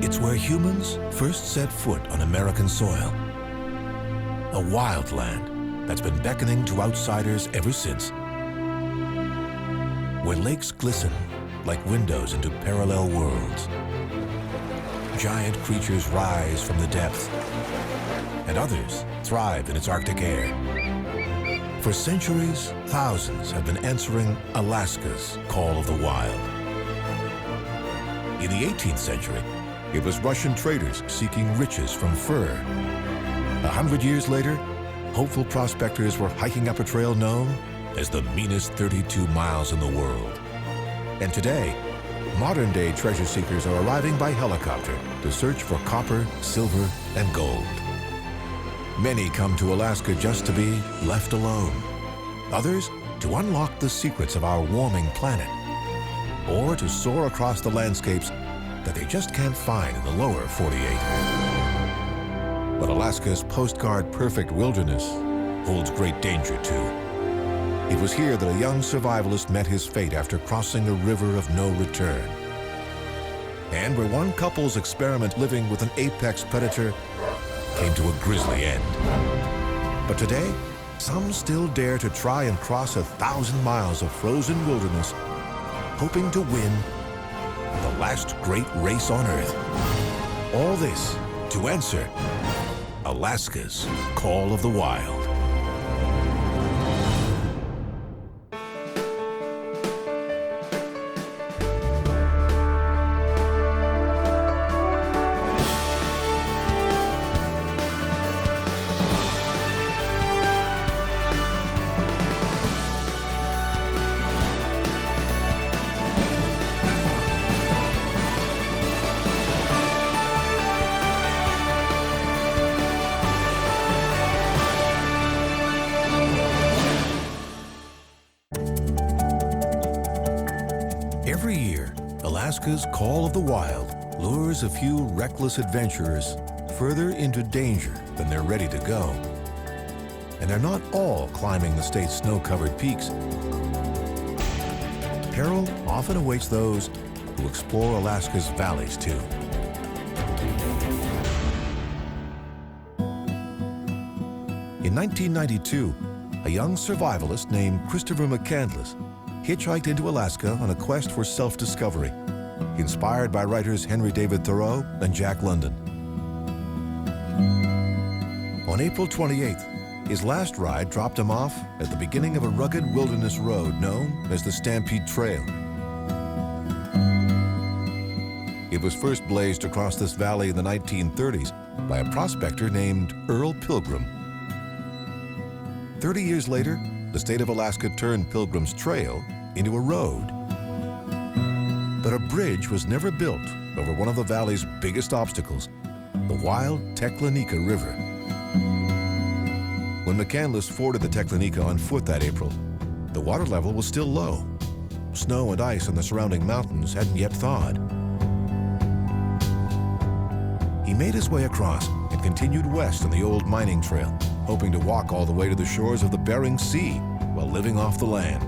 It's where humans first set foot on American soil. A wild land that's been beckoning to outsiders ever since. Where lakes glisten like windows into parallel worlds. Giant creatures rise from the depths, and others thrive in its Arctic air. For centuries, thousands have been answering Alaska's call of the wild. In the 18th century, it was Russian traders seeking riches from fur. 100 years later, hopeful prospectors were hiking up a trail known as the meanest 32 miles in the world. And today, modern-day treasure seekers are arriving by helicopter to search for copper, silver, and gold. Many come to Alaska just to be left alone. Others to unlock the secrets of our warming planet, or to soar across the landscapes that they just can't find in the lower 48. But Alaska's postcard-perfect wilderness holds great danger too. It was here that a young survivalist met his fate after crossing a river of no return. And where one couple's experiment living with an apex predator came to a grisly end. But today, some still dare to try and cross 1,000 miles of frozen wilderness, hoping to win the last great race on Earth. All this to answer Alaska's call of the wild. Every year, Alaska's call of the wild lures a few reckless adventurers further into danger than they're ready to go. And they're not all climbing the state's snow-covered peaks. Peril often awaits those who explore Alaska's valleys too. In 1992, a young survivalist named Christopher McCandless hitchhiked into Alaska on a quest for self-discovery, inspired by writers Henry David Thoreau and Jack London. On April 28th, his last ride dropped him off at the beginning of a rugged wilderness road known as the Stampede Trail. It was first blazed across this valley in the 1930s by a prospector named Earl Pilgrim. 30 years later, the state of Alaska turned Pilgrim's Trail into a road. But a bridge was never built over one of the valley's biggest obstacles, the wild Teklanika River. When McCandless forded the Teklanika on foot that April, the water level was still low. Snow and ice in the surrounding mountains hadn't yet thawed. He made his way across and continued west on the old mining trail, hoping to walk all the way to the shores of the Bering Sea while living off the land.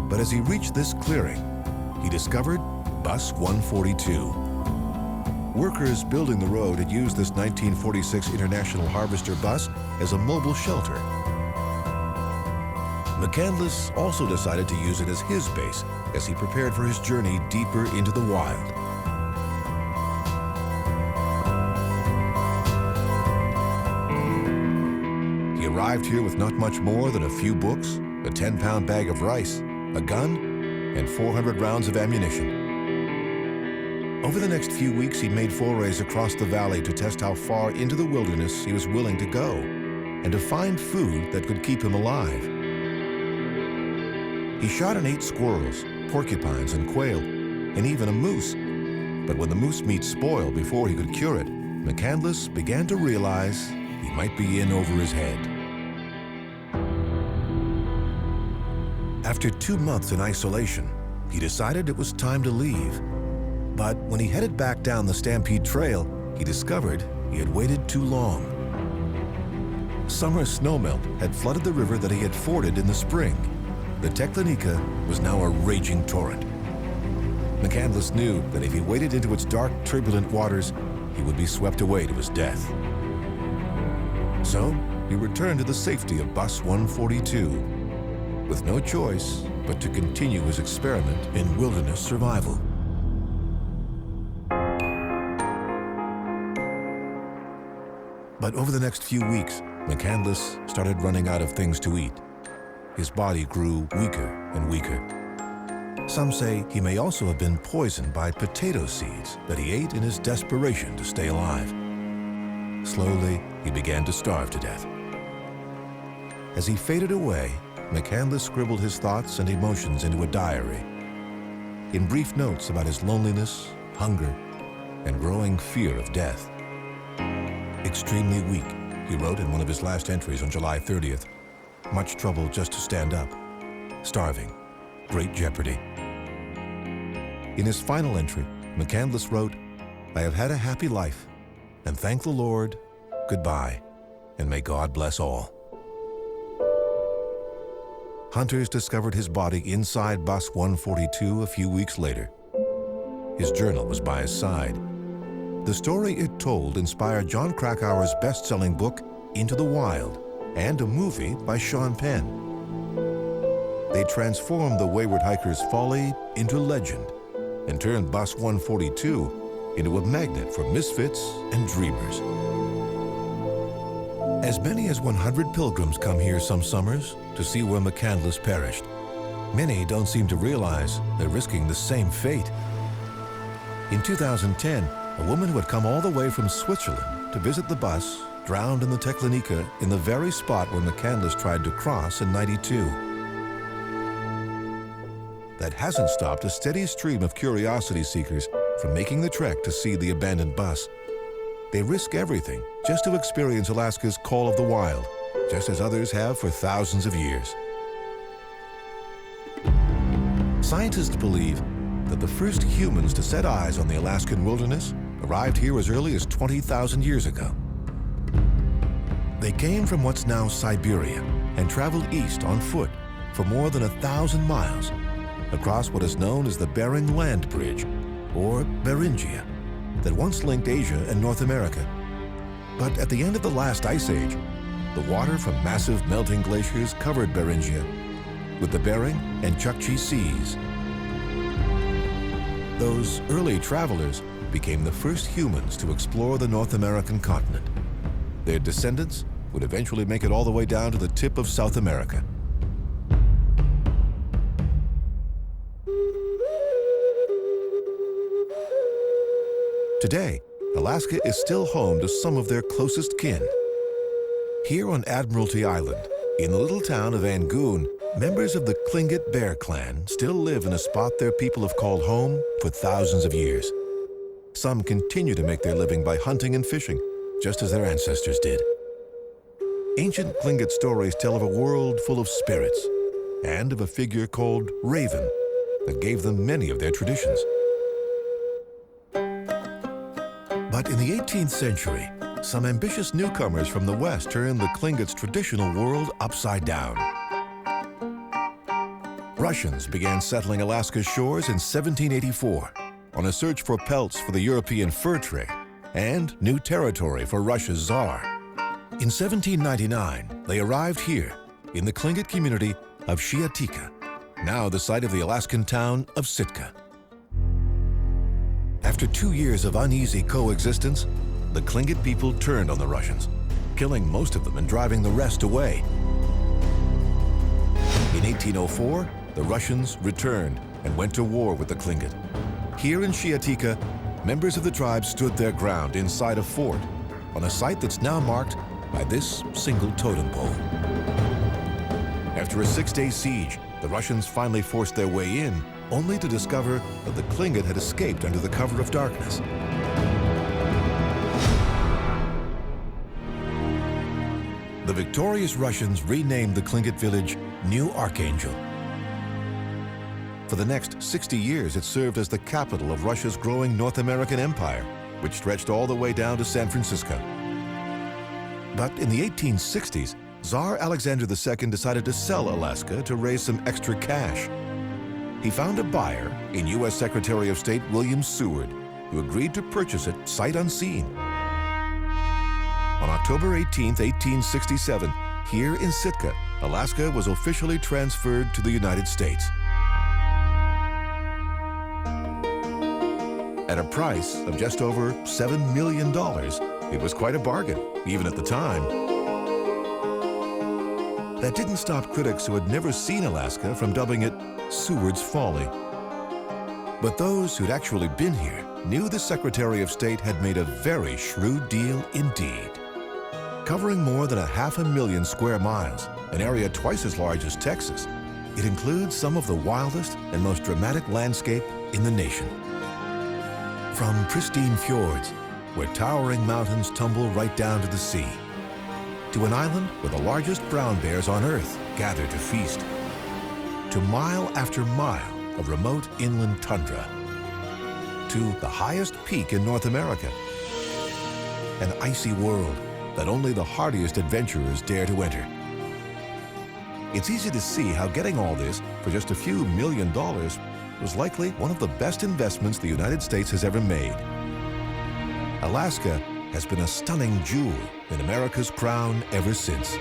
But as he reached this clearing, he discovered Bus 142. Workers building the road had used this 1946 International Harvester bus as a mobile shelter. McCandless also decided to use it as his base as he prepared for his journey deeper into the wild. He arrived here with not much more than a few books, a 10-pound bag of rice, a gun, and 400 rounds of ammunition. Over the next few weeks, he made forays across the valley to test how far into the wilderness he was willing to go and to find food that could keep him alive. He shot and ate squirrels, porcupines, and quail, and even a moose. But when the moose meat spoiled before he could cure it, McCandless began to realize he might be in over his head. After 2 months in isolation, he decided it was time to leave. But when he headed back down the Stampede Trail, he discovered he had waited too long. Summer snowmelt had flooded the river that he had forded in the spring. The Teklanika was now a raging torrent. McCandless knew that if he waded into its dark, turbulent waters, he would be swept away to his death. So he returned to the safety of Bus 142, with no choice but to continue his experiment in wilderness survival. But over the next few weeks, McCandless started running out of things to eat. His body grew weaker and weaker. Some say he may also have been poisoned by potato seeds that he ate in his desperation to stay alive. Slowly, he began to starve to death. As he faded away, McCandless scribbled his thoughts and emotions into a diary. In brief notes about his loneliness, hunger, and growing fear of death. Extremely weak, he wrote in one of his last entries on July 30th. Much trouble just to stand up. Starving. Great jeopardy. In his final entry, McCandless wrote, "I have had a happy life, and thank the Lord, goodbye, and may God bless all." Hunters discovered his body inside Bus 142 a few weeks later. His journal was by his side. The story it told inspired Jon Krakauer's best-selling book, Into the Wild, and a movie by Sean Penn. They transformed the wayward hiker's folly into legend and turned Bus 142 into a magnet for misfits and dreamers. As many as 100 pilgrims come here some summers to see where McCandless perished. Many don't seem to realize they're risking the same fate. In 2010, a woman who had come all the way from Switzerland to visit the bus drowned in the Teklenika in the very spot where McCandless tried to cross in '92. That hasn't stopped a steady stream of curiosity seekers from making the trek to see the abandoned bus. They risk everything just to experience Alaska's call of the wild, just as others have for thousands of years. Scientists believe that the first humans to set eyes on the Alaskan wilderness arrived here as early as 20,000 years ago. They came from what's now Siberia and traveled east on foot for more than 1,000 miles across what is known as the Bering Land Bridge, or Beringia, that once linked Asia and North America. But at the end of the last ice age, the water from massive melting glaciers covered Beringia with the Bering and Chukchi Seas. Those early travelers became the first humans to explore the North American continent. Their descendants would eventually make it all the way down to the tip of South America. Today, Alaska is still home to some of their closest kin. Here on Admiralty Island, in the little town of Angoon, members of the Tlingit Bear Clan still live in a spot their people have called home for thousands of years. Some continue to make their living by hunting and fishing, just as their ancestors did. Ancient Tlingit stories tell of a world full of spirits and of a figure called Raven that gave them many of their traditions. But in the 18th century, some ambitious newcomers from the West turned the Tlingits' traditional world upside down. Russians began settling Alaska's shores in 1784 on a search for pelts for the European fur trade and new territory for Russia's Tsar. In 1799, they arrived here in the Tlingit community of Shiatika, now the site of the Alaskan town of Sitka. After 2 years of uneasy coexistence, the Tlingit people turned on the Russians, killing most of them and driving the rest away. In 1804, the Russians returned and went to war with the Tlingit. Here in Shiatika, members of the tribe stood their ground inside a fort on a site that's now marked by this single totem pole. After a 6-day siege, the Russians finally forced their way in, only to discover that the Tlingit had escaped under the cover of darkness. The victorious Russians renamed the Tlingit village New Archangel. For the next 60 years, it served as the capital of Russia's growing North American empire, which stretched all the way down to San Francisco. But in the 1860s, Tsar Alexander II decided to sell Alaska to raise some extra cash. he found a buyer in U.S. Secretary of State William Seward, who agreed to purchase it sight unseen. On October 18, 1867, here in Sitka, Alaska was officially transferred to the United States. At a price of just over $7 million, it was quite a bargain, even at the time. That didn't stop critics who had never seen Alaska from dubbing it Seward's Folly. But those who'd actually been here knew the Secretary of State had made a very shrewd deal indeed. Covering more than 500,000 square miles, an area twice as large as Texas, it includes some of the wildest and most dramatic landscape in the nation. From pristine fjords, where towering mountains tumble right down to the sea, to an island where the largest brown bears on Earth gather to feast, to mile after mile of remote inland tundra, to the highest peak in North America, an icy world that only the hardiest adventurers dare to enter. It's easy to see how getting all this for just a few $1 million was likely one of the best investments the United States has ever made. Alaska has been a stunning jewel in America's crown ever since.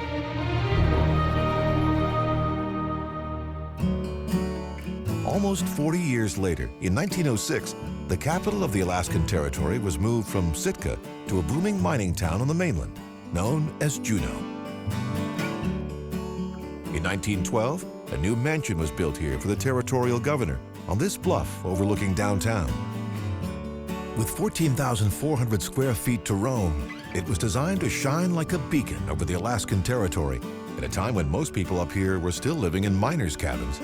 Almost 40 years later, in 1906, the capital of the Alaskan Territory was moved from Sitka to a booming mining town on the mainland, known as Juneau. In 1912, a new mansion was built here for the territorial governor on this bluff overlooking downtown. With 14,400 square feet to roam, it was designed to shine like a beacon over the Alaskan Territory at a time when most people up here were still living in miners' cabins.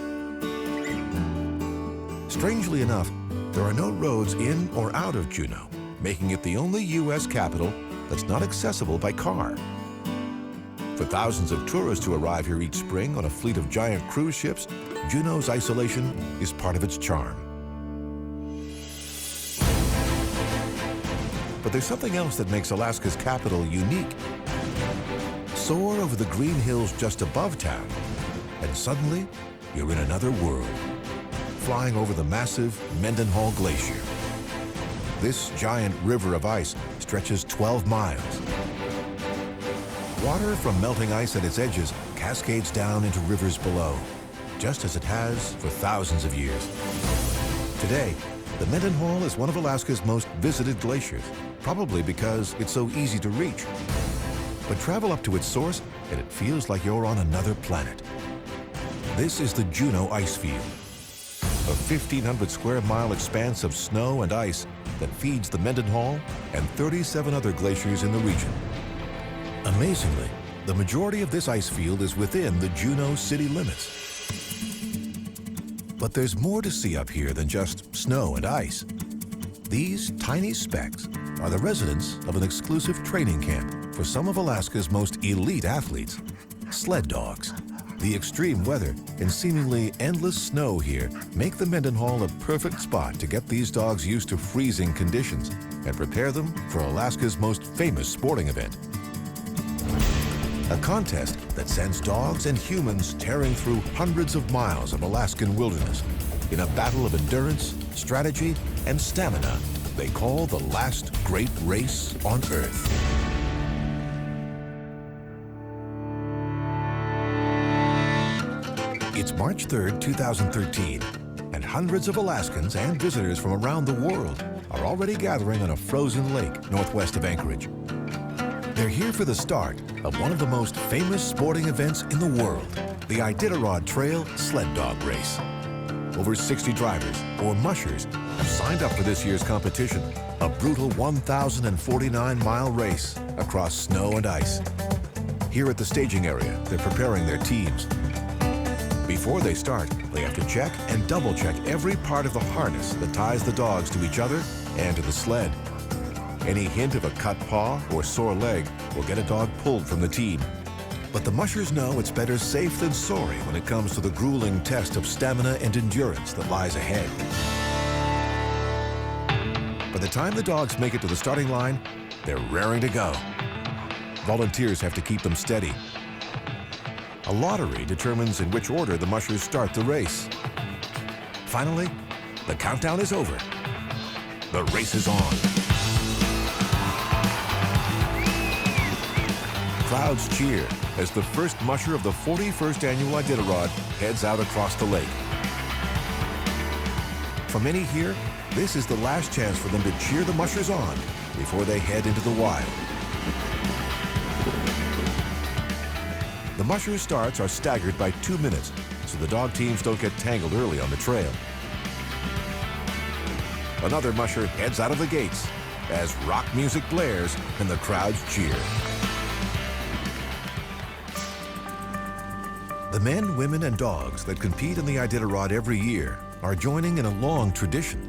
Strangely enough, there are no roads in or out of Juneau, making it the only U.S. capital that's not accessible by car. For thousands of tourists who arrive here each spring on a fleet of giant cruise ships, Juneau's isolation is part of its charm. But there's something else that makes Alaska's capital unique. Soar over the green hills just above town, and suddenly you're in another world, flying over the massive Mendenhall Glacier. This giant river of ice stretches 12 miles. Water from melting ice at its edges cascades down into rivers below, just as it has for thousands of years. Today, the Mendenhall is one of Alaska's most visited glaciers, probably because it's so easy to reach. But travel up to its source and it feels like you're on another planet. This is the Juneau Ice Field, a 1,500 square mile expanse of snow and ice that feeds the Mendenhall and 37 other glaciers in the region. Amazingly, the majority of this ice field is within the Juneau city limits. But there's more to see up here than just snow and ice. These tiny specks are the residents of an exclusive training camp for some of Alaska's most elite athletes, sled dogs. The extreme weather and seemingly endless snow here make the Mendenhall a perfect spot to get these dogs used to freezing conditions and prepare them for Alaska's most famous sporting event. A contest that sends dogs and humans tearing through hundreds of miles of Alaskan wilderness in a battle of endurance, strategy, and stamina they call the last great race on Earth. It's March 3rd, 2013, and hundreds of Alaskans and visitors from around the world are already gathering on a frozen lake northwest of Anchorage. They're here for the start of one of the most famous sporting events in the world, the Iditarod Trail Sled Dog Race. Over 60 drivers, or mushers, have signed up for this year's competition, a brutal 1,049-mile race across snow and ice. Here at the staging area, they're preparing their teams. Before they start, they have to check and double-check every part of the harness that ties the dogs to each other and to the sled. Any hint of a cut paw or sore leg will get a dog pulled from the team. But the mushers know it's better safe than sorry when it comes to the grueling test of stamina and endurance that lies ahead. By the time the dogs make it to the starting line, they're raring to go. Volunteers have to keep them steady. A lottery determines in which order the mushers start the race. Finally, the countdown is over. The race is on. Crowds cheer as the first musher of the 41st annual Iditarod heads out across the lake. For many here, this is the last chance for them to cheer the mushers on before they head into the wild. The musher starts are staggered by 2 minutes, so the dog teams don't get tangled early on the trail. Another musher heads out of the gates as rock music blares and the crowds cheer. The men, women, and dogs that compete in the Iditarod every year are joining in a long tradition.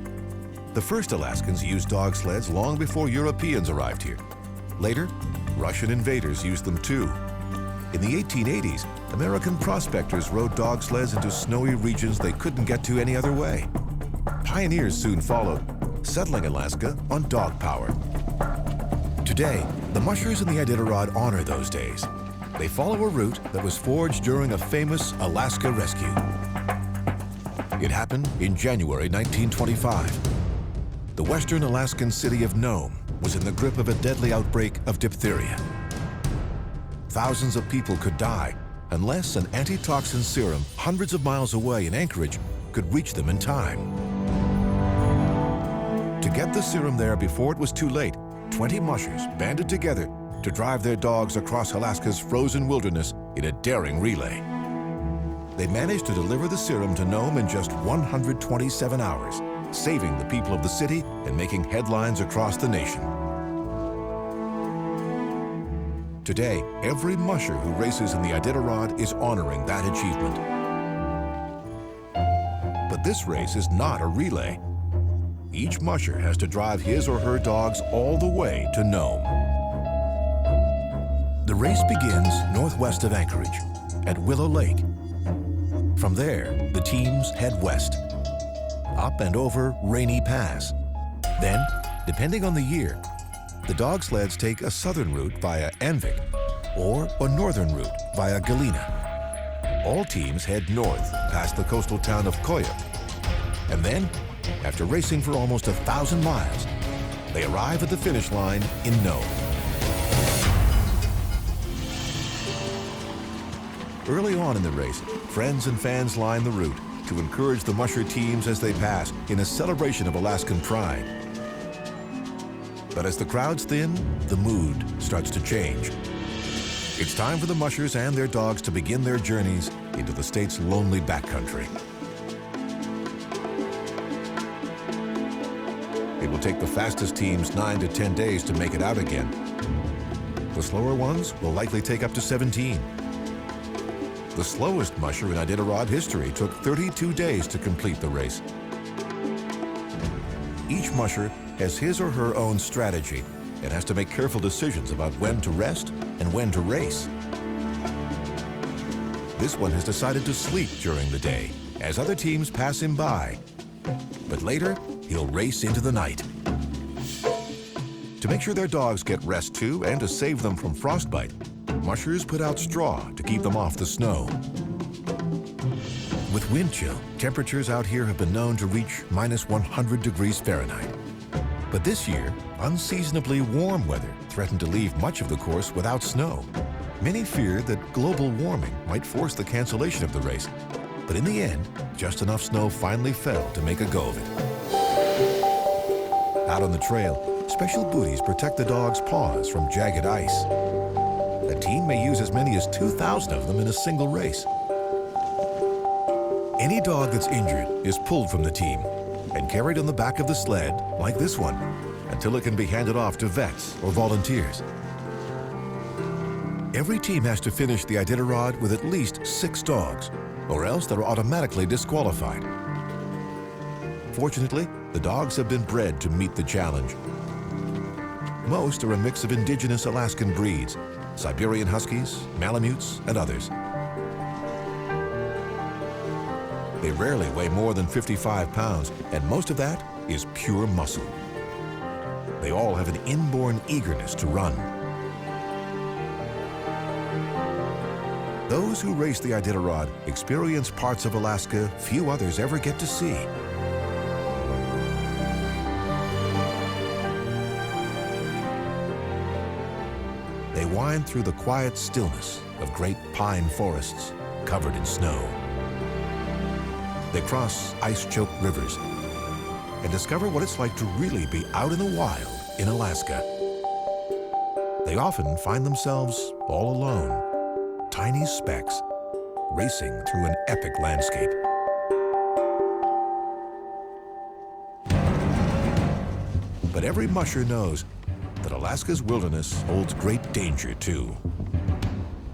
The first Alaskans used dog sleds long before Europeans arrived here. Later, Russian invaders used them too. In the 1880s, American prospectors rode dog sleds into snowy regions they couldn't get to any other way. Pioneers soon followed, settling Alaska on dog power. Today, the mushers in the Iditarod honor those days. They follow a route that was forged during a famous Alaska rescue. It happened in January 1925. The western Alaskan city of Nome was in the grip of a deadly outbreak of diphtheria. Thousands of people could die unless an antitoxin serum hundreds of miles away in Anchorage could reach them in time. To get the serum there before it was too late, 20 mushers banded together to drive their dogs across Alaska's frozen wilderness in a daring relay. They managed to deliver the serum to Nome in just 127 hours, saving the people of the city and making headlines across the nation. Today, every musher who races in the Iditarod is honoring that achievement. But this race is not a relay. Each musher has to drive his or her dogs all the way to Nome. The race begins northwest of Anchorage, at Willow Lake. From there, the teams head west, up and over Rainy Pass. Then, depending on the year, the dog sleds take a southern route via Anvik or a northern route via Galena. All teams head north past the coastal town of Koyuk. And then, after racing for almost 1,000 miles, they arrive at the finish line in Nome. Early on in the race, friends and fans line the route to encourage the musher teams as they pass in a celebration of Alaskan pride. But as the crowds thin, the mood starts to change. It's time for the mushers and their dogs to begin their journeys into the state's lonely backcountry. It will take the fastest teams 9 to 10 days to make it out again. The slower ones will likely take up to 17. The slowest musher in Iditarod history took 32 days to complete the race. Each musher has his or her own strategy and has to make careful decisions about when to rest and when to race. This one has decided to sleep during the day as other teams pass him by. But later, he'll race into the night. To make sure their dogs get rest too and to save them from frostbite, mushers put out straw to keep them off the snow. With wind chill, temperatures out here have been known to reach minus 100 degrees Fahrenheit. But this year, unseasonably warm weather threatened to leave much of the course without snow. Many feared that global warming might force the cancellation of the race. But in the end, just enough snow finally fell to make a go of it. Out on the trail, special booties protect the dog's paws from jagged ice. A team may use as many as 2,000 of them in a single race. Any dog that's injured is pulled from the team and carried on the back of the sled, like this one, until it can be handed off to vets or volunteers. Every team has to finish the Iditarod with at least 6 dogs, or else they're automatically disqualified. Fortunately, the dogs have been bred to meet the challenge. Most are a mix of indigenous Alaskan breeds, Siberian Huskies, Malamutes, and others. They rarely weigh more than 55 pounds, and most of that is pure muscle. They all have an inborn eagerness to run. Those who race the Iditarod experience parts of Alaska few others ever get to see. They wind through the quiet stillness of great pine forests covered in snow. They cross ice-choked rivers and discover what it's like to really be out in the wild in Alaska. They often find themselves all alone, tiny specks racing through an epic landscape. But every musher knows that Alaska's wilderness holds great danger too.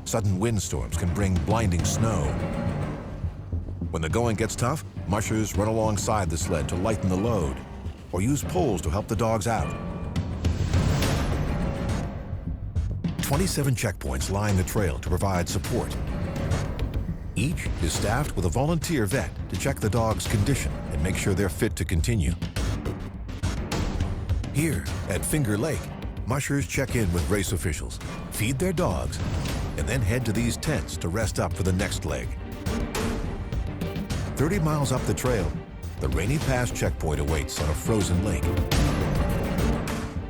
Sudden windstorms can bring blinding snow. When the going gets tough, mushers run alongside the sled to lighten the load or use poles to help the dogs out. 27 checkpoints line the trail to provide support. Each is staffed with a volunteer vet to check the dog's condition and make sure they're fit to continue. Here at Finger Lake, mushers check in with race officials, feed their dogs, and then head to these tents to rest up for the next leg. 30 miles up the trail, the Rainy Pass checkpoint awaits on a frozen lake.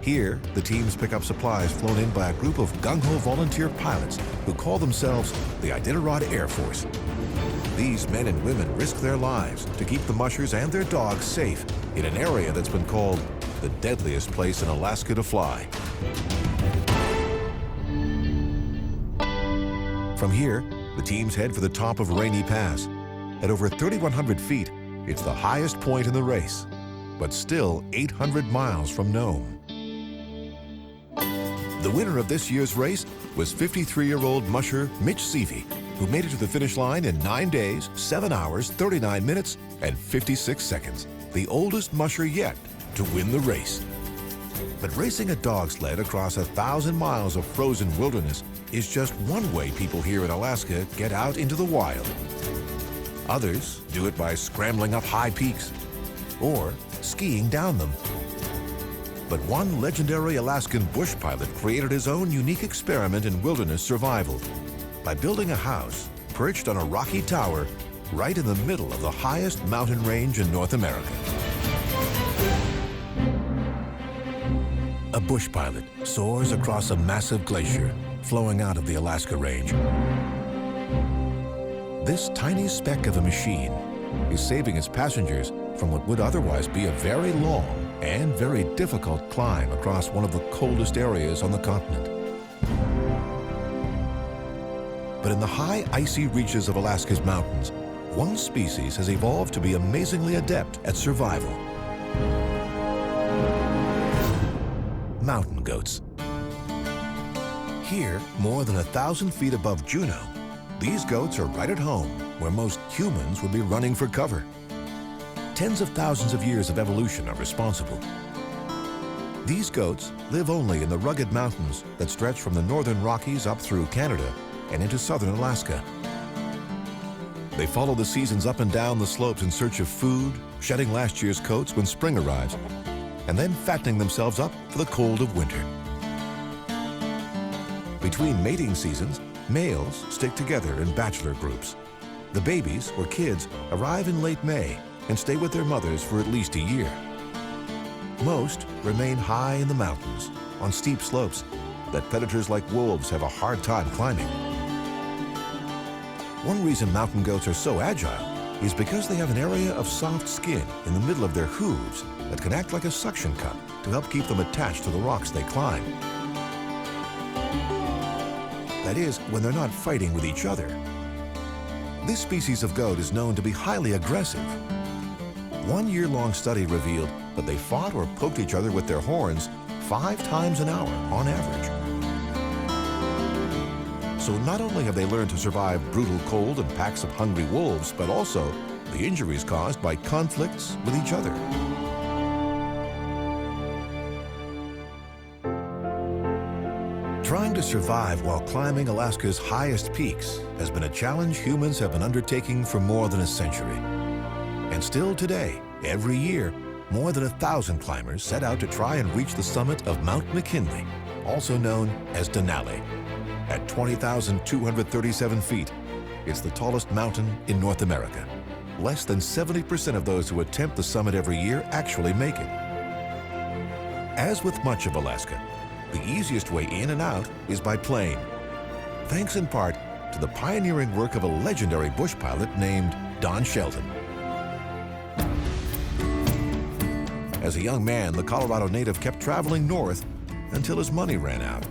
Here, the teams pick up supplies flown in by a group of gung-ho volunteer pilots who call themselves the Iditarod Air Force. These men and women risk their lives to keep the mushers and their dogs safe in an area that's been called the deadliest place in Alaska to fly. From here, the teams head for the top of Rainy Pass. At over 3,100 feet, it's the highest point in the race, but still 800 miles from Nome. The winner of this year's race was 53-year-old musher Mitch Seavey, who made it to the finish line in 9 days, 7 hours, 39 minutes, and 56 seconds, the oldest musher yet to win the race. But racing a dog sled across 1,000 miles of frozen wilderness is just one way people here in Alaska get out into the wild. Others do it by scrambling up high peaks or skiing down them. But one legendary Alaskan bush pilot created his own unique experiment in wilderness survival by building a house perched on a rocky tower right in the middle of the highest mountain range in North America. A bush pilot soars across a massive glacier flowing out of the Alaska Range. This tiny speck of a machine is saving its passengers from what would otherwise be a very long and very difficult climb across one of the coldest areas on the continent. But in the high, icy reaches of Alaska's mountains, one species has evolved to be amazingly adept at survival. Mountain goats. Here, more than 1,000 feet above Juneau, these goats are right at home, where most humans would be running for cover. Tens of thousands of years of evolution are responsible. These goats live only in the rugged mountains that stretch from the northern Rockies up through Canada and into southern Alaska. They follow the seasons up and down the slopes in search of food, shedding last year's coats when spring arrives, and then fattening themselves up for the cold of winter. Between mating seasons, males stick together in bachelor groups. The babies, or kids, arrive in late May and stay with their mothers for at least a year. Most remain high in the mountains, on steep slopes that predators like wolves have a hard time climbing. One reason mountain goats are so agile is because they have an area of soft skin in the middle of their hooves that can act like a suction cup to help keep them attached to the rocks they climb. That is, when they're not fighting with each other. This species of goat is known to be highly aggressive. One year-long study revealed that they fought or poked each other with their horns 5 times an hour on average. So not only have they learned to survive brutal cold and packs of hungry wolves, but also the injuries caused by conflicts with each other. Trying to survive while climbing Alaska's highest peaks has been a challenge humans have been undertaking for more than a century. And still today, every year, more than 1,000 climbers set out to try and reach the summit of Mount McKinley, also known as Denali. At 20,237 feet, It's the tallest mountain in North America. Less than 70% of those who attempt the summit every year actually make it. As with much of Alaska, the easiest way in and out is by plane, thanks in part to the pioneering work of a legendary bush pilot named Don Sheldon. As a young man, the Colorado native kept traveling north until his money ran out.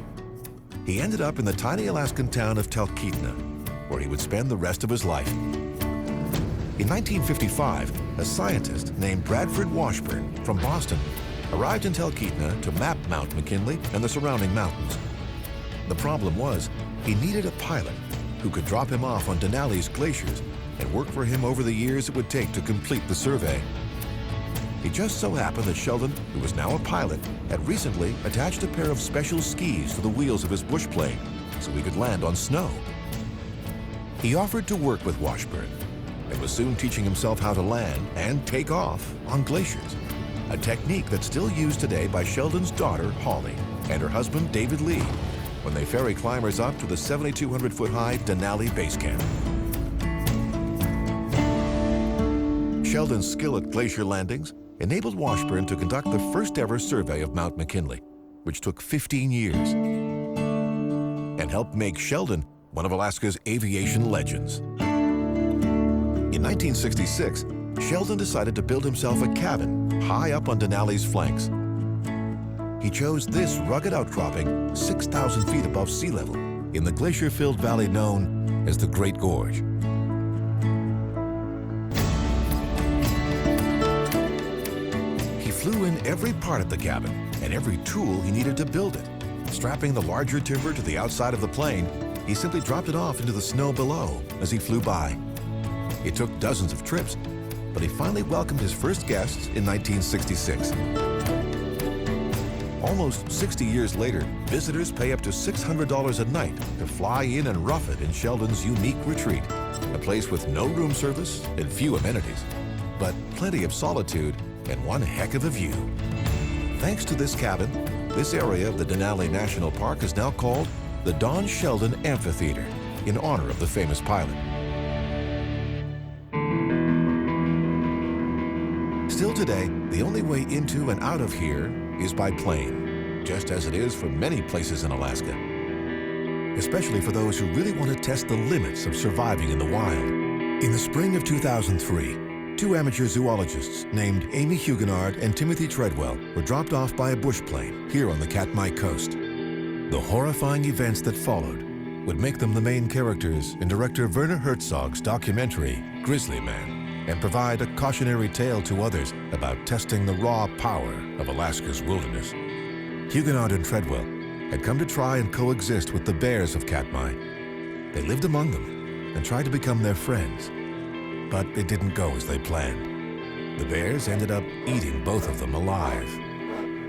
He ended up in the tiny Alaskan town of Talkeetna, where he would spend the rest of his life. In 1955, a scientist named Bradford Washburn from Boston arrived in Talkeetna to map Mount McKinley and the surrounding mountains. The problem was, he needed a pilot who could drop him off on Denali's glaciers and work for him over the years it would take to complete the survey. It just so happened that Sheldon, who was now a pilot, had recently attached a pair of special skis to the wheels of his bush plane so he could land on snow. He offered to work with Washburn and was soon teaching himself how to land and take off on glaciers, a technique that's still used today by Sheldon's daughter, Holly, and her husband, David Lee, when they ferry climbers up to the 7,200-foot-high Denali base camp. Sheldon's skill at glacier landings enabled Washburn to conduct the first-ever survey of Mount McKinley, which took 15 years, and helped make Sheldon one of Alaska's aviation legends. In 1966, Sheldon decided to build himself a cabin high up on Denali's flanks. He chose this rugged outcropping 6,000 feet above sea level in the glacier-filled valley known as the Great Gorge. He flew in every part of the cabin and every tool he needed to build it. Strapping the larger timber to the outside of the plane, he simply dropped it off into the snow below as he flew by. It took dozens of trips, but he finally welcomed his first guests in 1966. Almost 60 years later, visitors pay up to $600 a night to fly in and rough it in Sheldon's unique retreat, a place with no room service and few amenities, but plenty of solitude and one heck of a view. Thanks to this cabin, this area of the Denali National Park is now called the Don Sheldon Amphitheater, in honor of the famous pilot. Still today, the only way into and out of here is by plane, just as it is for many places in Alaska, especially for those who really want to test the limits of surviving in the wild. In the spring of 2003, two amateur zoologists named Amy Huguenard and Timothy Treadwell were dropped off by a bush plane here on the Katmai coast. The horrifying events that followed would make them the main characters in director Werner Herzog's documentary, Grizzly Man, and provide a cautionary tale to others about testing the raw power of Alaska's wilderness. Huguenard and Treadwell had come to try and coexist with the bears of Katmai. They lived among them and tried to become their friends, but it didn't go as they planned. The bears ended up eating both of them alive.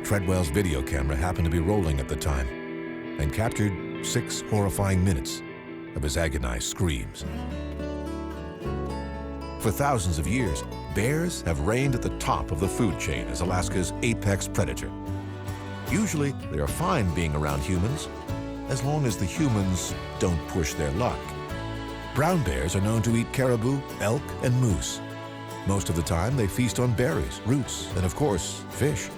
Treadwell's video camera happened to be rolling at the time and captured 6 horrifying minutes of his agonized screams. For thousands of years, bears have reigned at the top of the food chain as Alaska's apex predator. Usually, they are fine being around humans, as long as the humans don't push their luck. Brown bears are known to eat caribou, elk, and moose. Most of the time, they feast on berries, roots, and of course, fish.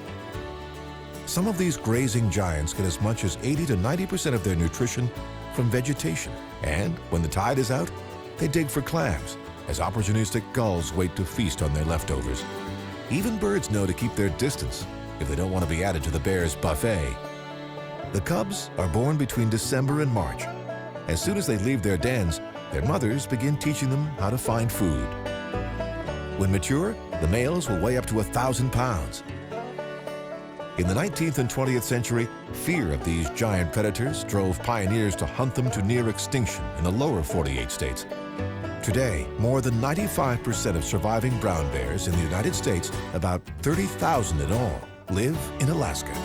Some of these grazing giants get as much as 80 to 90% of their nutrition from vegetation. And when the tide is out, they dig for clams, as opportunistic gulls wait to feast on their leftovers. Even birds know to keep their distance if they don't want to be added to the bears' buffet. The cubs are born between December and March. As soon as they leave their dens, their mothers begin teaching them how to find food. When mature, the males will weigh up to 1,000 pounds. In the 19th and 20th century, fear of these giant predators drove pioneers to hunt them to near extinction in the lower 48 states. Today, more than 95% of surviving brown bears in the United States, about 30,000 in all, live in Alaska.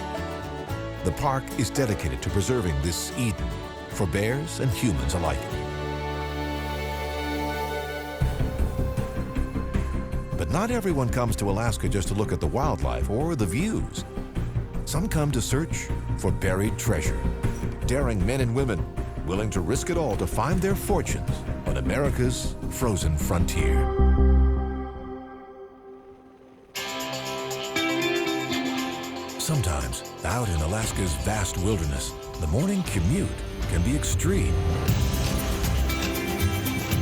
The park is dedicated to preserving this Eden for bears and humans alike. But not everyone comes to Alaska just to look at the wildlife or the views. Some come to search for buried treasure. Daring men and women willing to risk it all to find their fortunes on on America's frozen frontier. Sometimes, out in Alaska's vast wilderness, the morning commute can be extreme.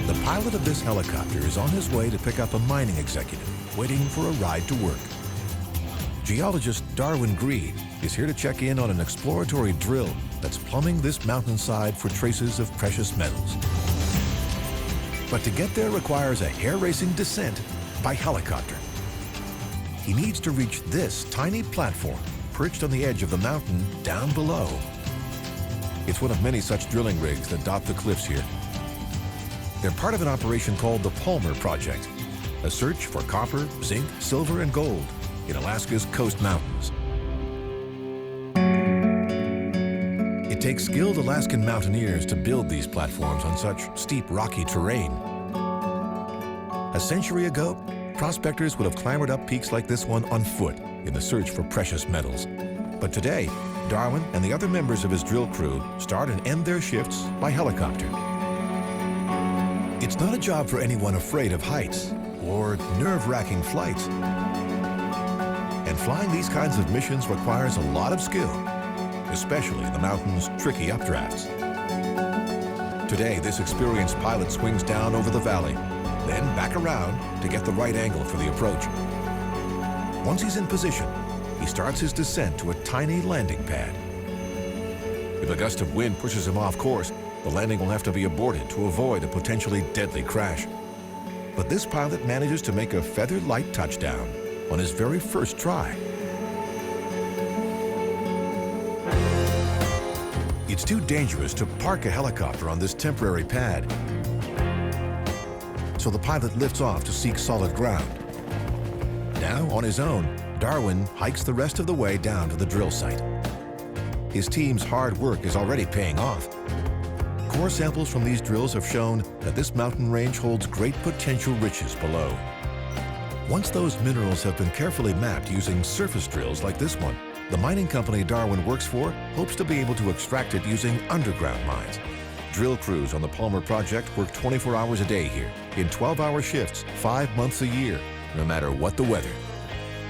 The pilot of this helicopter is on his way to pick up a mining executive waiting for a ride to work. Geologist Darwin Green is here to check in on an exploratory drill that's plumbing this mountainside for traces of precious metals. But to get there requires a hair-racing descent by helicopter. He needs to reach this tiny platform perched on the edge of the mountain down below. It's one of many such drilling rigs that dot the cliffs here. They're part of an operation called the Palmer Project, a search for copper, zinc, silver, and gold in Alaska's coast mountains. It takes skilled Alaskan mountaineers to build these platforms on such steep, rocky terrain. A century ago, prospectors would have clambered up peaks like this one on foot in the search for precious metals. But today, Darwin and the other members of his drill crew start and end their shifts by helicopter. It's not a job for anyone afraid of heights or nerve-wracking flights. And flying these kinds of missions requires a lot of skill, especially in the mountain's tricky updrafts. Today, this experienced pilot swings down over the valley, then back around to get the right angle for the approach. Once he's in position, he starts his descent to a tiny landing pad. If a gust of wind pushes him off course, the landing will have to be aborted to avoid a potentially deadly crash. But this pilot manages to make a feather-light touchdown on his very first try. It's too dangerous to park a helicopter on this temporary pad, so the pilot lifts off to seek solid ground. Now, on his own, Darwin hikes the rest of the way down to the drill site. His team's hard work is already paying off. Core samples from these drills have shown that this mountain range holds great potential riches below. Once those minerals have been carefully mapped using surface drills like this one, the mining company Darwin works for hopes to be able to extract it using underground mines. Drill crews on the Palmer Project work 24 hours a day here, in 12-hour shifts, 5 months a year, no matter what the weather.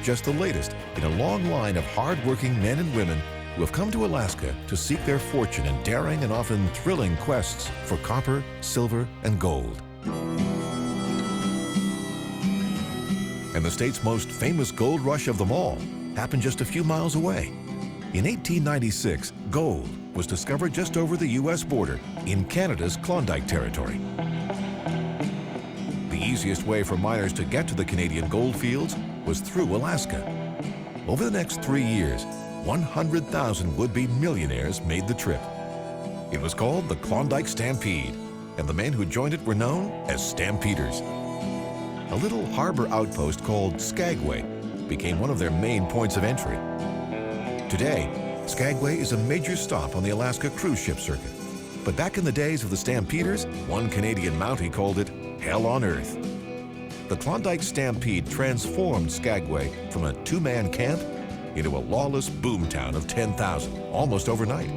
Just the latest in a long line of hard-working men and women who have come to Alaska to seek their fortune in daring and often thrilling quests for copper, silver, and gold. And the state's most famous gold rush of them all happened just a few miles away. In 1896, gold was discovered just over the U.S. border in Canada's Klondike Territory. The easiest way for miners to get to the Canadian gold fields was through Alaska. Over the next 3 years, 100,000 would-be millionaires made the trip. It was called the Klondike Stampede, and the men who joined it were known as Stampeders. A little harbor outpost called Skagway became one of their main points of entry. Today, Skagway is a major stop on the Alaska cruise ship circuit. But back in the days of the Stampeders, one Canadian Mountie called it Hell on Earth. The Klondike Stampede transformed Skagway from a two-man camp into a lawless boomtown of 10,000, almost overnight.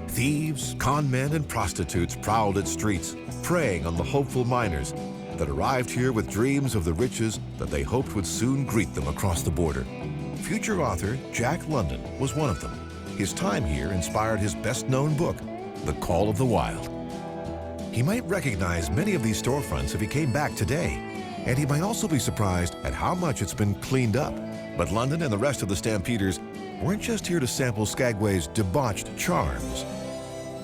Thieves, con men, and prostitutes prowled its streets, preying on the hopeful miners that arrived here with dreams of the riches that they hoped would soon greet them across the border. Future author Jack London was one of them. His time here inspired his best-known book, The Call of the Wild. He might recognize many of these storefronts if he came back today, and he might also be surprised at how much it's been cleaned up. But London and the rest of the Stampeders weren't just here to sample Skagway's debauched charms.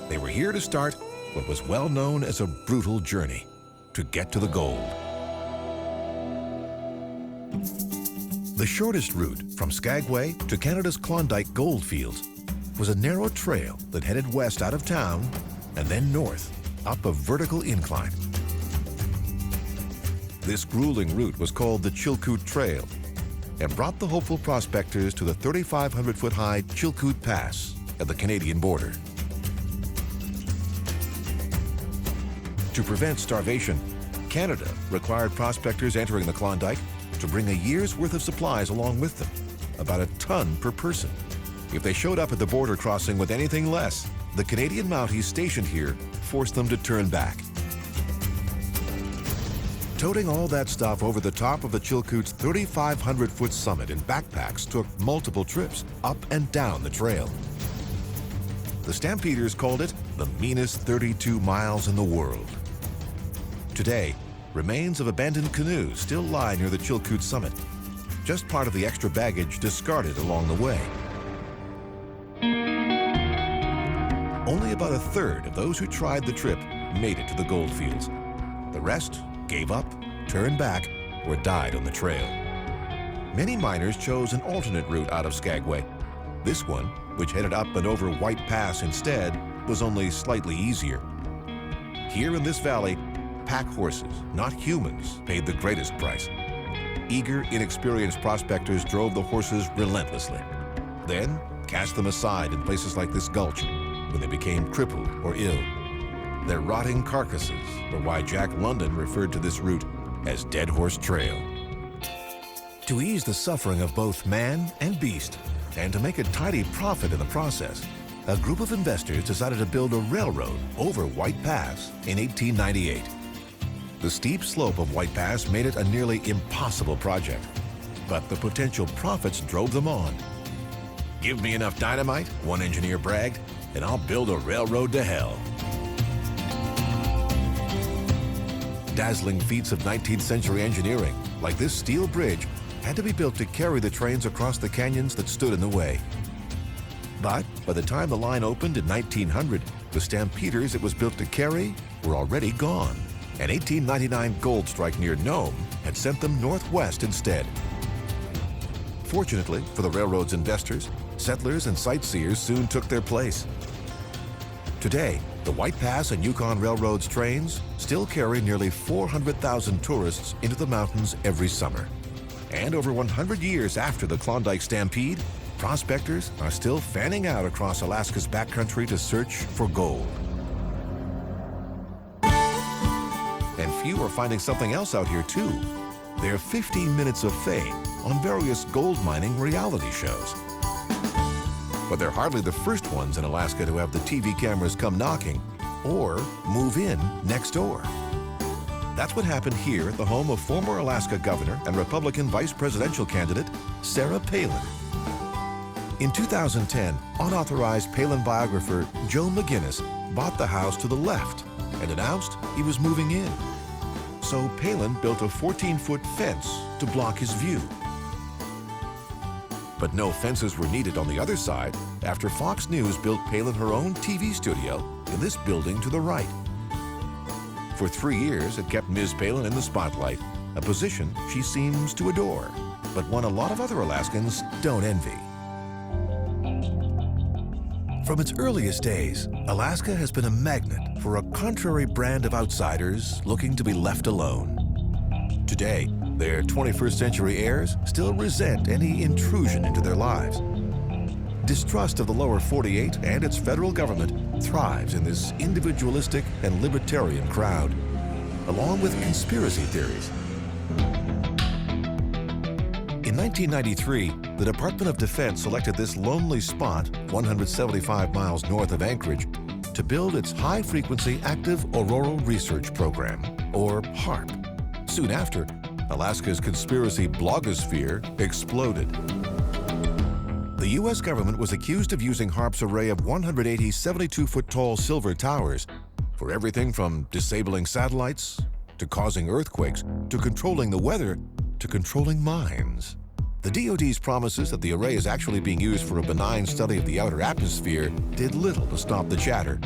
They were here to start what was well known as a brutal journey to get to the gold. The shortest route from Skagway to Canada's Klondike gold fields was a narrow trail that headed west out of town and then north, up a vertical incline. This grueling route was called the Chilkoot Trail and brought the hopeful prospectors to the 3,500-foot-high Chilkoot Pass at the Canadian border. To prevent starvation, Canada required prospectors entering the Klondike to bring a year's worth of supplies along with them, about a ton per person. If they showed up at the border crossing with anything less, the Canadian Mounties stationed here forced them to turn back. Toting all that stuff over the top of the Chilkoot's 3,500-foot summit in backpacks took multiple trips up and down the trail. The Stampeders called it the meanest 32 miles in the world. Today, remains of abandoned canoes still lie near the Chilkoot summit, just part of the extra baggage discarded along the way. Only about a third of those who tried the trip made it to the goldfields. The rest gave up, turned back, or died on the trail. Many miners chose an alternate route out of Skagway. This one, which headed up and over White Pass instead, was only slightly easier. Here in this valley, pack horses, not humans, paid the greatest price. Eager, inexperienced prospectors drove the horses relentlessly, then cast them aside in places like this gulch when they became crippled or ill. Their rotting carcasses were why Jack London referred to this route as Dead Horse Trail. To ease the suffering of both man and beast, and to make a tidy profit in the process, a group of investors decided to build a railroad over White Pass in 1898. The steep slope of White Pass made it a nearly impossible project, but the potential profits drove them on. "Give me enough dynamite," one engineer bragged, "and I'll build a railroad to hell." Dazzling feats of 19th century engineering, like this steel bridge, had to be built to carry the trains across the canyons that stood in the way. But by the time the line opened in 1900, the Stampeders it was built to carry were already gone. An 1899 gold strike near Nome had sent them northwest instead. Fortunately for the railroad's investors, settlers and sightseers soon took their place. Today, the White Pass and Yukon Railroad's trains still carry nearly 400,000 tourists into the mountains every summer. And over 100 years after the Klondike Stampede, prospectors are still fanning out across Alaska's backcountry to search for gold. And few are finding something else out here too. Their 15 minutes of fame on various gold mining reality shows. But they're hardly the first ones in Alaska to have the TV cameras come knocking or move in next door. That's what happened here at the home of former Alaska Governor and Republican vice presidential candidate Sarah Palin. In 2010, unauthorized Palin biographer Joe McGinnis bought the house to the left and announced he was moving in. So Palin built a 14-foot fence to block his view. But no fences were needed on the other side after Fox News built Palin her own TV studio in this building to the right. For 3 years, it kept Ms. Palin in the spotlight, a position she seems to adore, but one a lot of other Alaskans don't envy. From its earliest days, Alaska has been a magnet for a contrary brand of outsiders looking to be left alone. Today, their 21st century heirs still resent any intrusion into their lives. Distrust of the lower 48 and its federal government thrives in this individualistic and libertarian crowd, along with conspiracy theories. In 1993, the Department of Defense selected this lonely spot, 175 miles north of Anchorage, to build its High-Frequency Active Auroral Research Program, or HAARP. Soon after, Alaska's conspiracy blogosphere exploded. The U.S. government was accused of using HAARP's array of 180 72-foot-tall silver towers for everything from disabling satellites, to causing earthquakes, to controlling the weather, to controlling mines. The DoD's promises that the array is actually being used for a benign study of the outer atmosphere did little to stop the chatter,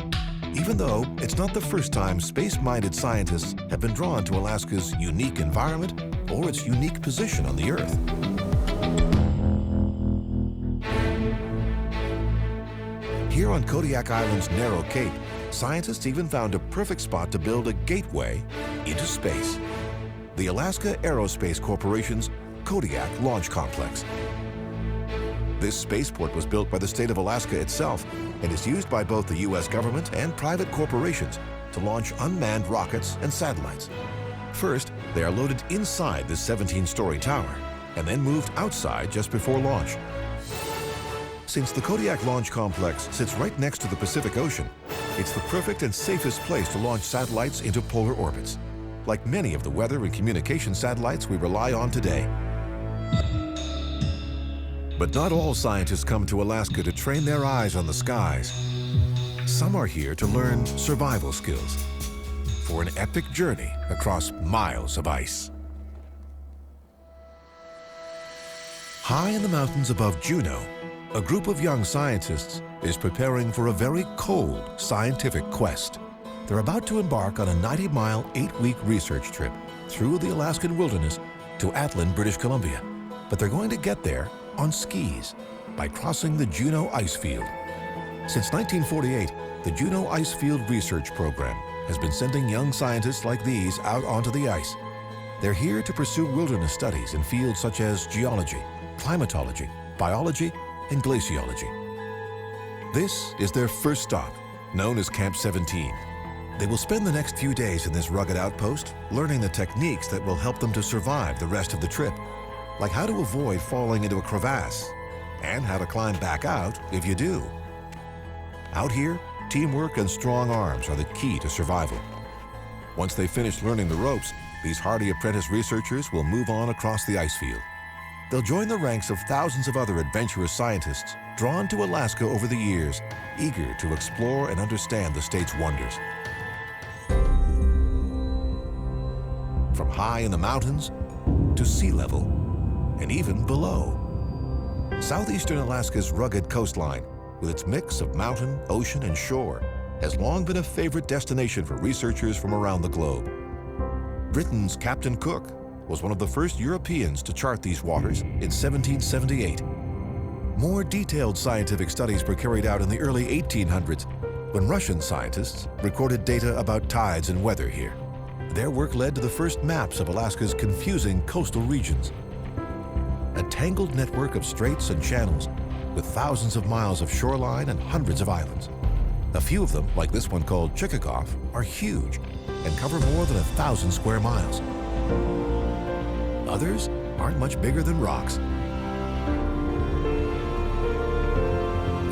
even though it's not the first time space-minded scientists have been drawn to Alaska's unique environment or its unique position on the Earth. Here on Kodiak Island's narrow cape, scientists even found a perfect spot to build a gateway into space. The Alaska Aerospace Corporation's Kodiak Launch Complex. This spaceport was built by the state of Alaska itself and is used by both the U.S. government and private corporations to launch unmanned rockets and satellites. First, they are loaded inside this 17-story tower and then moved outside just before launch. Since the Kodiak Launch Complex sits right next to the Pacific Ocean, it's the perfect and safest place to launch satellites into polar orbits. like many of the weather and communication satellites we rely on today. But not all scientists come to Alaska to train their eyes on the skies. Some are here to learn survival skills for an epic journey across miles of ice. High in the mountains above Juneau, a group of young scientists is preparing for a very cold scientific quest. They're about to embark on a 90-mile, 8-week research trip through the Alaskan wilderness to Atlin, British Columbia. But they're going to get there on skis by crossing the Juneau ice field. Since 1948, the Juneau Ice Field Research Program has been sending young scientists like these out onto the ice. They're here to pursue wilderness studies in fields such as geology, climatology, biology, and glaciology. This is their first stop, known as Camp 17. They will spend the next few days in this rugged outpost, learning the techniques that will help them to survive the rest of the trip, like how to avoid falling into a crevasse, and how to climb back out if you do. Out here, teamwork and strong arms are the key to survival. Once they finish learning the ropes, these hardy apprentice researchers will move on across the ice field. They'll join the ranks of thousands of other adventurous scientists drawn to Alaska over the years, eager to explore and understand the state's wonders. From high in the mountains to sea level, and even below. Southeastern Alaska's rugged coastline, with its mix of mountain, ocean, and shore, has long been a favorite destination for researchers from around the globe. Britain's Captain Cook was one of the first Europeans to chart these waters in 1778. More detailed scientific studies were carried out in the early 1800s when Russian scientists recorded data about tides and weather here. Their work led to the first maps of Alaska's confusing coastal regions. A tangled network of straits and channels with thousands of miles of shoreline and hundreds of islands. A few of them, like this one called Chickagoff, are huge and cover more than 1,000 square miles. Others aren't much bigger than rocks.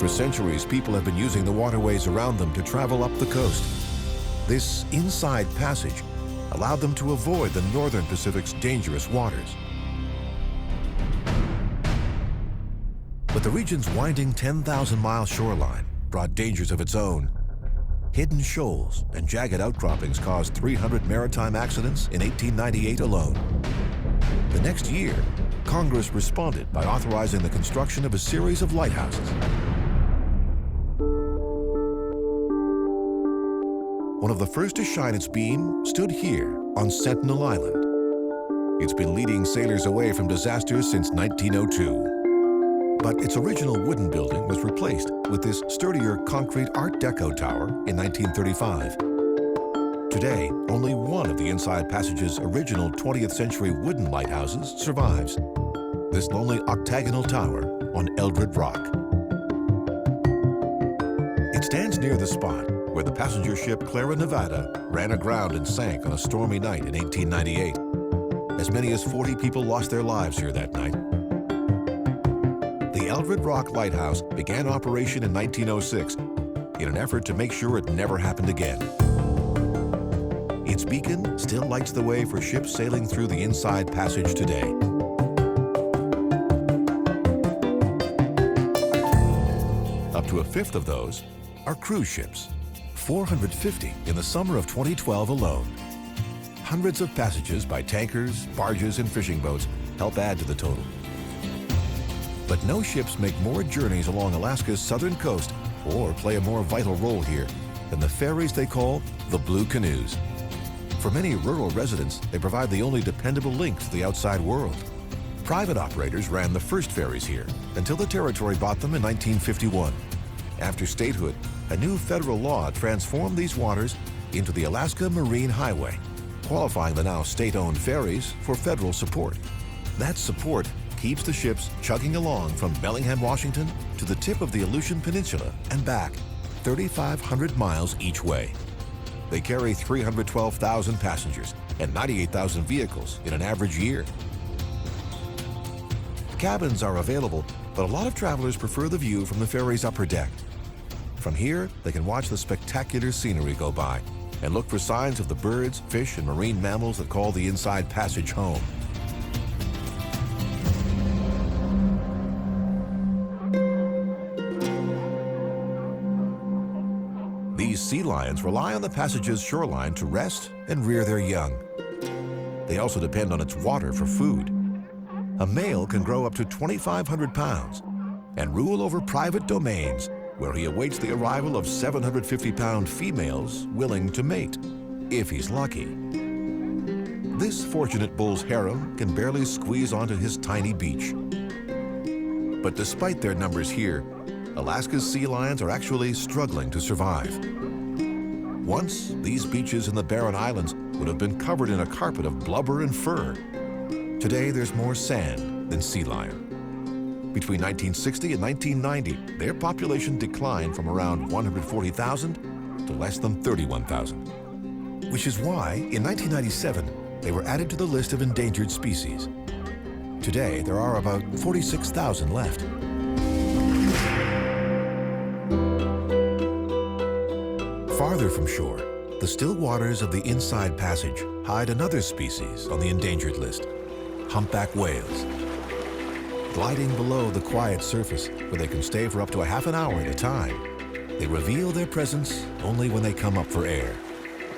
For centuries, people have been using the waterways around them to travel up the coast. This inside passage allowed them to avoid the northern Pacific's dangerous waters. But the region's winding 10,000-mile shoreline brought dangers of its own. Hidden shoals and jagged outcroppings caused 300 maritime accidents in 1898 alone. The next year, Congress responded by authorizing the construction of a series of lighthouses. One of the first to shine its beam stood here on Sentinel Island. It's been leading sailors away from disasters since 1902. But its original wooden building was replaced with this sturdier concrete Art Deco tower in 1935. Today, only one of the Inside Passage's original 20th century wooden lighthouses survives. This lonely octagonal tower on Eldred Rock. It stands near the spot where the passenger ship Clara Nevada ran aground and sank on a stormy night in 1898. As many as 40 people lost their lives here that night. The Eldred Rock Lighthouse began operation in 1906 in an effort to make sure it never happened again. Its beacon still lights the way for ships sailing through the Inside Passage today. Up to a fifth of those are cruise ships, 450 in the summer of 2012 alone. Hundreds of passages by tankers, barges, and fishing boats help add to the total. But no ships make more journeys along Alaska's southern coast or play a more vital role here than the ferries they call the Blue Canoes. For many rural residents, they provide the only dependable link to the outside world. Private operators ran the first ferries here until the territory bought them in 1951. After statehood, a new federal law transformed these waters into the Alaska Marine Highway, qualifying the now state-owned ferries for federal support. That support keeps the ships chugging along from Bellingham, Washington to the tip of the Aleutian Peninsula and back, 3,500 miles each way. They carry 312,000 passengers and 98,000 vehicles in an average year. Cabins are available, but a lot of travelers prefer the view from the ferry's upper deck. From here, they can watch the spectacular scenery go by, and look for signs of the birds, fish, and marine mammals that call the Inside Passage home. These sea lions rely on the passage's shoreline to rest and rear their young. They also depend on its water for food. A male can grow up to 2,500 pounds and rule over private domains where he awaits the arrival of 750-pound females willing to mate, if he's lucky. This fortunate bull's harem can barely squeeze onto his tiny beach. But despite their numbers here, Alaska's sea lions are actually struggling to survive. Once, these beaches in the Barren Islands would have been covered in a carpet of blubber and fur. Today, there's more sand than sea lion. Between 1960 and 1990, their population declined from around 140,000 to less than 31,000. Which is why, in 1997, they were added to the list of endangered species. Today, there are about 46,000 left. Farther from shore, the still waters of the Inside Passage hide another species on the endangered list, humpback whales. Gliding below the quiet surface, where they can stay for up to a half an hour at a time, they reveal their presence only when they come up for air.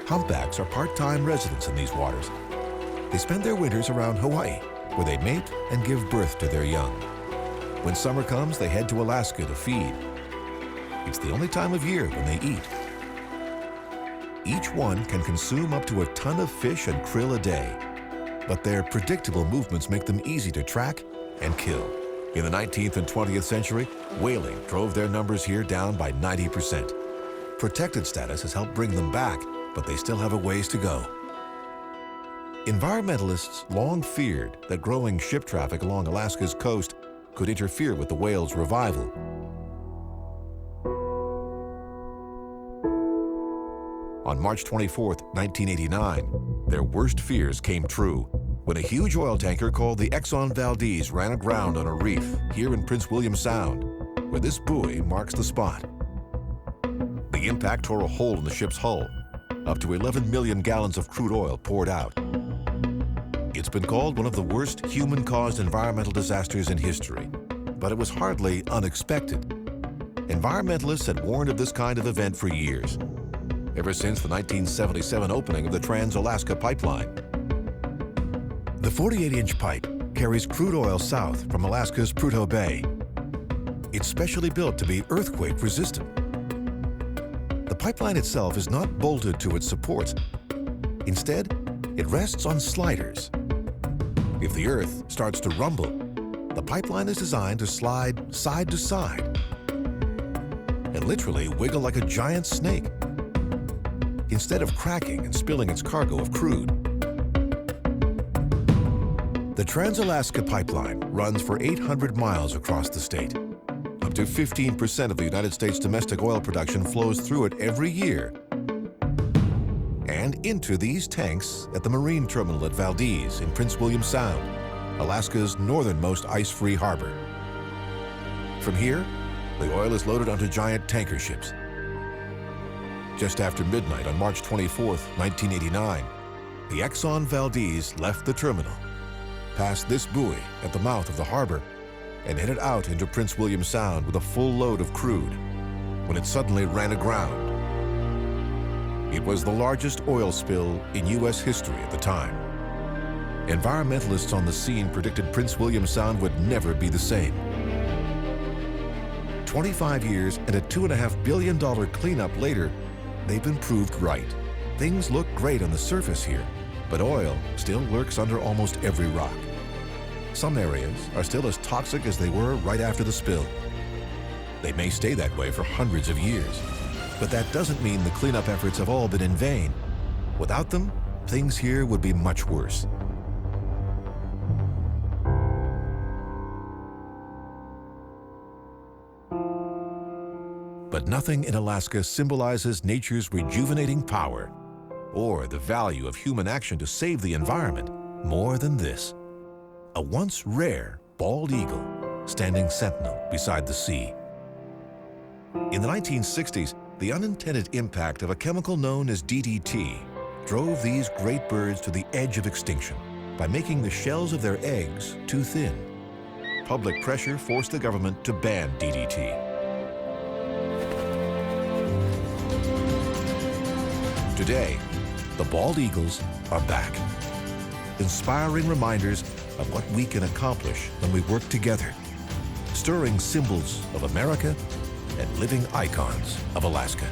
Humpbacks are part-time residents in these waters. They spend their winters around Hawaii, where they mate and give birth to their young. When summer comes, they head to Alaska to feed. It's the only time of year when they eat. Each one can consume up to a ton of fish and krill a day, but their predictable movements make them easy to track and kill. In the 19th and 20th century, whaling drove their numbers here down by 90%. Protected status has helped bring them back, but they still have a ways to go. Environmentalists long feared that growing ship traffic along Alaska's coast could interfere with the whale's revival. On March 24, 1989, their worst fears came true when a huge oil tanker called the Exxon Valdez ran aground on a reef here in Prince William Sound, where this buoy marks the spot. The impact tore a hole in the ship's hull. Up to 11 million gallons of crude oil poured out. It's been called one of the worst human-caused environmental disasters in history, but it was hardly unexpected. Environmentalists had warned of this kind of event for years, ever since the 1977 opening of the Trans-Alaska Pipeline. The 48-inch pipe carries crude oil south from Alaska's Prudhoe Bay. It's specially built to be earthquake-resistant. The pipeline itself is not bolted to its supports. Instead, it rests on sliders. If the earth starts to rumble, the pipeline is designed to slide side to side and literally wiggle like a giant snake, instead of cracking and spilling its cargo of crude. The Trans-Alaska Pipeline runs for 800 miles across the state. Up to 15% of the United States domestic oil production flows through it every year and into these tanks at the marine terminal at Valdez in Prince William Sound, Alaska's northernmost ice-free harbor. From here, the oil is loaded onto giant tanker ships. Just after midnight on March 24, 1989, the Exxon Valdez left the terminal, passed this buoy at the mouth of the harbor, and headed out into Prince William Sound with a full load of crude when it suddenly ran aground. It was the largest oil spill in U.S. history at the time. Environmentalists on the scene predicted Prince William Sound would never be the same. 25 years and a $2.5 billion cleanup later, they've been proved right. Things look great on the surface here, but oil still lurks under almost every rock. Some areas are still as toxic as they were right after the spill. They may stay that way for hundreds of years, but that doesn't mean the cleanup efforts have all been in vain. Without them, things here would be much worse. But nothing in Alaska symbolizes nature's rejuvenating power or the value of human action to save the environment more than this. A once rare bald eagle standing sentinel beside the sea. In the 1960s, The unintended impact of a chemical known as DDT drove these great birds to the edge of extinction by making the shells of their eggs too thin. Public pressure forced the government to ban DDT. Today, the bald eagles are back. Inspiring reminders of what we can accomplish when we work together. Stirring symbols of America and living icons of Alaska.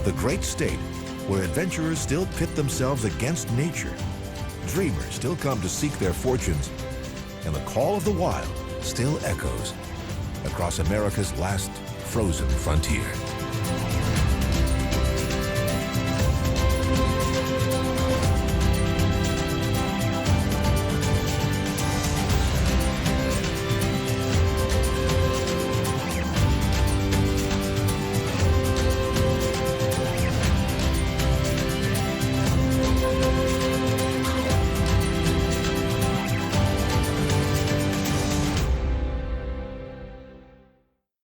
The great state where adventurers still pit themselves against nature. Dreamers still come to seek their fortunes, and the call of the wild still echoes across America's last frozen frontier.